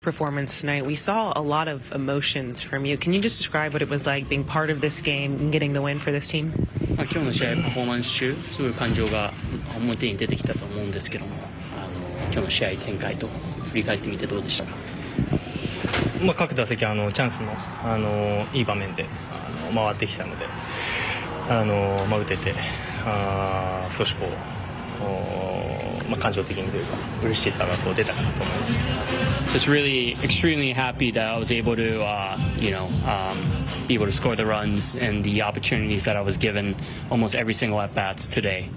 performance tonight. We saw a lot of emotions from you. Can you just describe what it was like being part of this game and getting the win for this team? 今日の試合パフォーマンス中すごい感情が表に出てきたと思うんですけども、今日の試合展開と振り返ってみてどうでしたか？各打席チャンスのいい場面で回ってきたので打てて少し感情的にというか嬉しさが出たかなと思います。Just really extremely happy that I was able to be able to score the runs and the opportunities that I was given almost every single at bats today.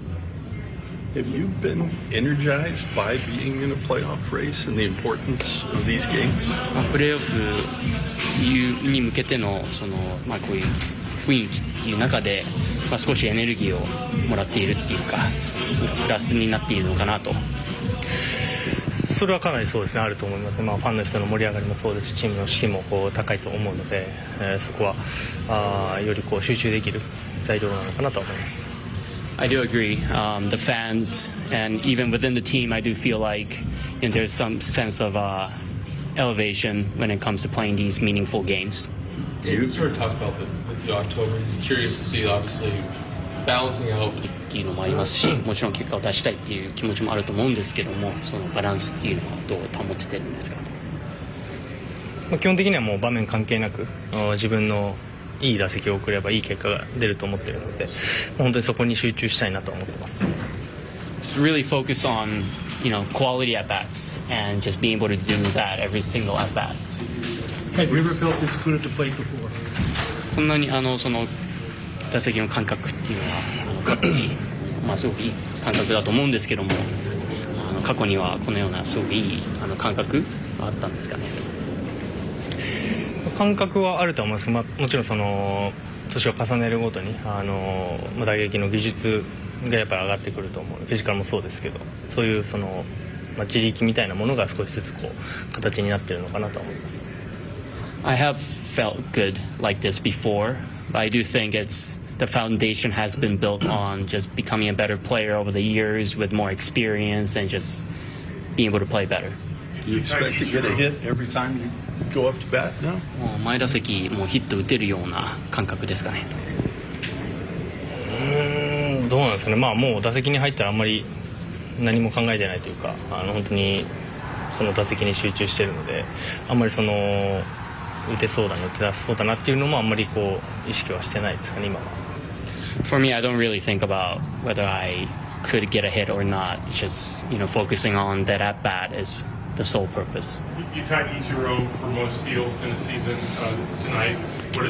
Have you been energized by being in a playoff race and the importance of these games? プレーオフに向けてのこういう雰囲気っていう中で、少しエネルギーをもらっているっていうか、プラスになっているのかなと。それはかなりそうですね、あると思いますね。ファンの人の盛り上がりもそうですし、チームの士気も高いと思うので、そこはより集中できる材料なのかなと思います。I do agree. The fans and even within the team, I do feel like there's some sense of elevation when it comes to playing these meaningful games. You sort of talked about the October. He's curious to see, obviously, balancing out. っていうのもありますし、もちろん結果を出したいっていう気持ちもあると思うんですけども、そのバランスっていうのはどう保ててるんですか？基本的にはもう場面関係なく自分のいい打席を送ればいい結果が出ると思っているので、本当にそこに集中したいなと思ってます。Just really focus on, quality at bats and just being able to do that every single at bat. Have you ever felt this good at the plate before? こんなにその打席の感覚っていうのは過去にすごくいい感覚だと思うんですけども、過去にはこのようなすごくいい感覚があったんですかね。感覚はあると思います。もちろん年を重ねるごとに打撃の技術がやっぱり上がってくると思う。フィジカルもそうですけど、そういう自力みたいなものが少しずつ形になっているのかなと思います。I have felt good like this before, but I do think the foundation has been built on just becoming a better player over the years with more experience and just being able to play better. Do you expect to get a hit every time you go up to bat now? 前打席もうヒット打てるような感覚ですかね。どうなんですかね。もう打席に入ったらあんまり何も考えてないというか、本当にその打席に集中しているので、あんまり打てそうだな、打て出せそうだなっていうのもあんまり意識はしてないですかね、今は。For me, I don't really think about whether I could get a hit or not. Just focusing on that at bat is the sole purpose. You tied Ichiro for most steals in the season tonight. What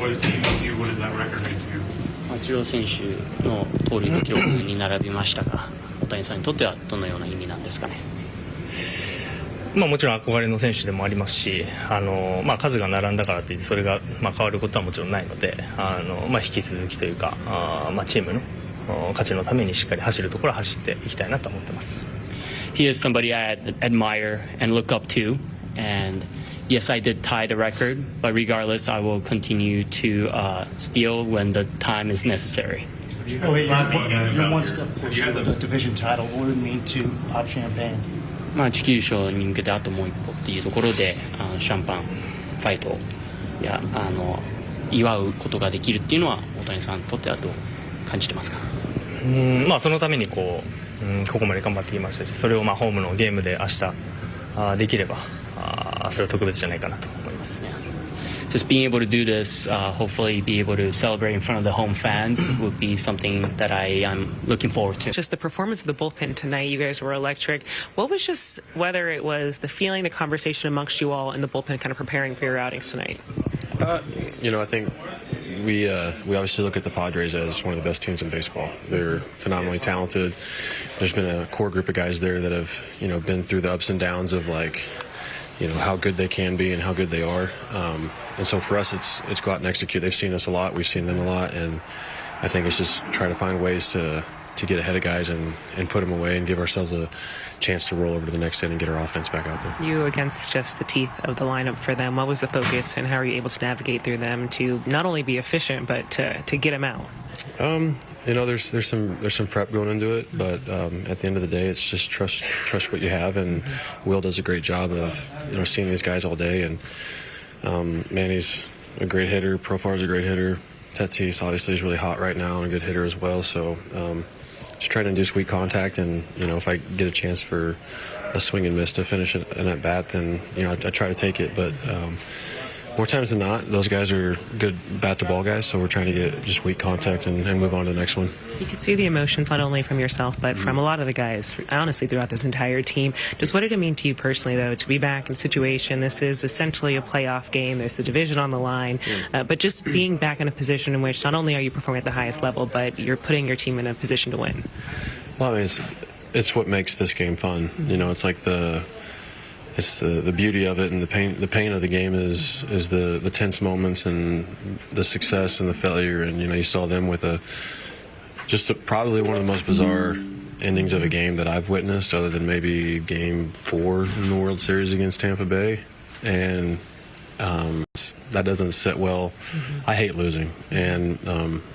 does he mean to you? What does that record mean to you? イチロー選手の盗塁の記録に並びましたが、大谷さんにとってはどのような意味なんですかね。もちろん憧れの選手でもありますし、数が並んだからといってそれが変わることはもちろんないので、引き続きというか、チームの勝ちのためにしっかり走るところは走っていきたいなと思ってます。He is somebody I admire and look up to, and yes, I did tie the record, but regardless, I will continue to steal when the time is necessary. You're one step closer to the division title. What would it mean to pop champagne? 地球優勝に向けてあともう一歩っていうところでシャンパンファイトや祝うことができるっていうのは大谷さんにとってはどう感じてますか？そのためにここまで頑張ってきましたし、それをホームのゲームで明日できればそれは特別じゃないかなと思います。Just being able to do this, hopefully be able to celebrate in front of the home fans would be something that I am looking forward to. Just the performance of the bullpen tonight, you guys were electric. What was just, whether it was the feeling, the conversation amongst you all in the bullpen kind of preparing for your outings tonight? I think we obviously look at the Padres as one of the best teams in baseball. They're phenomenally talented. There's been a core group of guys there that have, been through the ups and downs of how good they can be and how good they are. And so for us, it's go out and execute. They've seen us a lot. We've seen them a lot. And I think it's just try to find ways to get ahead of guys and put them away and give ourselves a chance to roll over to the next inning and get our offense back out there. You against just the teeth of the lineup for them. What was the focus and how are you able to navigate through them to not only be efficient but to get them out? There's some prep going into it, but at the end of the day, it's just trust what you have, and Will does a great job of seeing these guys all day, and Manny's a great hitter, Profar's a great hitter, Tatis obviously is really hot right now and a good hitter as well, so just trying to induce weak contact, and if I get a chance for a swing and miss to finish an at bat, then I try to take it, but more times than not, those guys are good bat-to-ball guys, so we're trying to get just weak contact and move on to the next one. You can see the emotions not only from yourself, but from a lot of the guys, honestly, throughout this entire team. Just what did it mean to you personally, though, to be back in a situation? This is essentially a playoff game. There's the division on the line. But just being back in a position in which not only are you performing at the highest level, but you're putting your team in a position to win. Well, I mean, it's what makes this game fun. It's like it's the beauty of it, and the pain of the game is the tense moments and the success and the failure, and you saw them with probably one of the most bizarre endings of a game that I've witnessed, other than maybe Game 4 in the World Series against Tampa Bay, and that doesn't sit well. I hate losing, and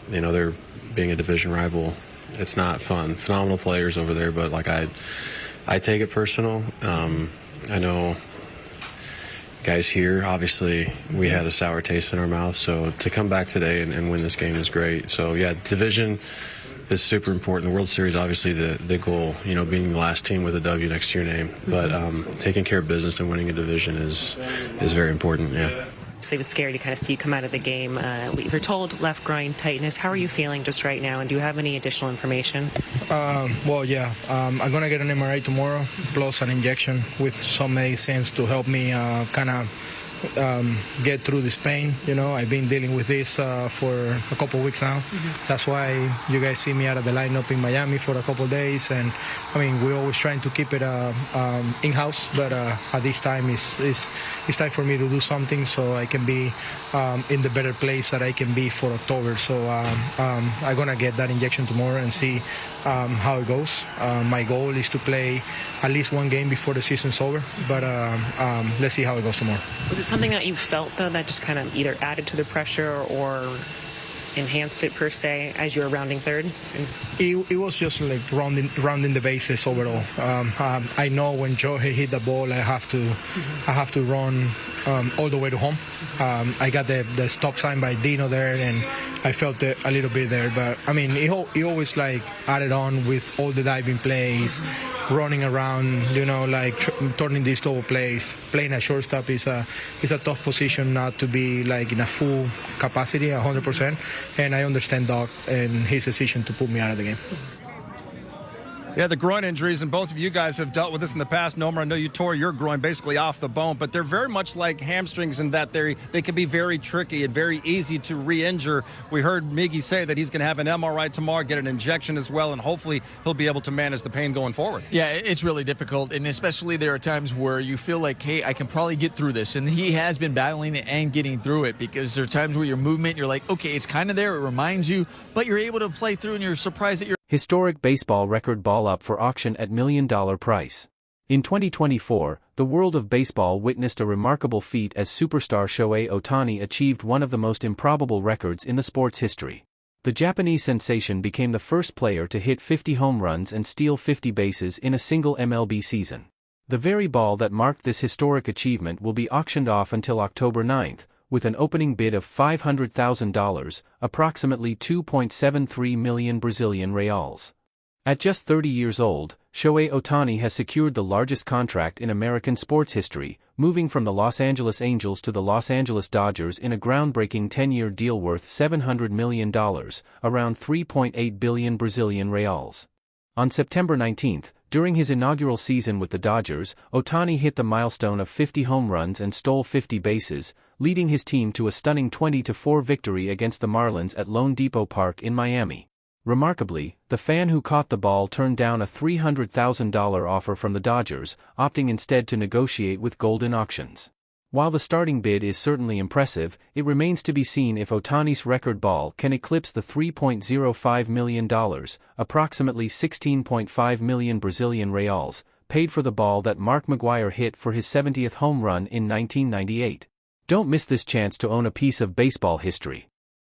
they're being a division rival. It's not fun. Phenomenal players over there, but I take it personal. I know guys here, obviously, we had a sour taste in our mouth, so to come back today and win this game is great. So, yeah, division is super important. The World Series, obviously, the goal, being the last team with a W next to your name. But taking care of business and winning a division is very important, yeah. It was scary to kind of see you come out of the game. We were told left groin tightness. How are you feeling just right now, and do you have any additional information? Well, yeah. I'm going to get an MRI tomorrow, plus an injection with some medicines to help me kind of get through this pain. I've been dealing with this for a couple of weeks now. That's why you guys see me out of the lineup in Miami for a couple of days, and I mean, we're always trying to keep it in-house, but at this time it's time for me to do something so I can be in the better place that I can be for October. So I'm gonna get that injection tomorrow and see how it goes. My goal is to play at least one game before the season's over, but let's see how it goes tomorrow. Was it something that you felt, though, that just kind of either added to the pressure or enhanced it, per se, as you were rounding third? It was just like rounding the bases overall. I know when Shohei hit the ball, I have to run all the way to home. I got the stop sign by Dino there, and I felt it a little bit there. But I mean, he always added on with all the diving plays, running around, turning these double plays. Playing a shortstop is a tough position, not to be in a full capacity, 100%. And I understand Doc and his decision to put me out of the game. Yeah, the groin injuries, and both of you guys have dealt with this in the past. Nomer, I know you tore your groin basically off the bone, but they're very much like hamstrings in that they can be very tricky and very easy to re-injure. We heard Miggy say that he's going to have an MRI tomorrow, get an injection as well, and hopefully he'll be able to manage the pain going forward. Yeah, it's really difficult, and especially there are times where you feel like, hey, I can probably get through this, and he has been battling it and getting through it, because there are times where your movement, you're like, okay, it's kind of there, it reminds you, but you're able to play through, and you're surprised that you're Historic baseball record ball up for auction at $1 million price. In 2024, the world of baseball witnessed a remarkable feat as superstar Shohei Ohtani achieved one of the most improbable records in the sport's history. The Japanese sensation became the first player to hit 50 home runs and steal 50 bases in a single MLB season. The very ball that marked this historic achievement will be auctioned off until October 9th, with an opening bid of $500,000, approximately 2.73 million Brazilian reals. At just 30 years old, Shohei Ohtani has secured the largest contract in American sports history, moving from the Los Angeles Angels to the Los Angeles Dodgers in a groundbreaking 10-year deal worth $700 million, around 3.8 billion Brazilian reals. On September 19, during his inaugural season with the Dodgers, Ohtani hit the milestone of 50 home runs and stole 50 bases, leading his team to a stunning 20-4 victory against the Marlins at Lone Depot Park in Miami. Remarkably, the fan who caught the ball turned down a $300,000 offer from the Dodgers, opting instead to negotiate with Golden Auctions. While the starting bid is certainly impressive, it remains to be seen if Ohtani's record ball can eclipse the $3.05 million, approximately 16.5 million Brazilian reals, paid for the ball that Mark McGwire hit for his 70th home run in 1998. Don't miss this chance to own a piece of baseball history.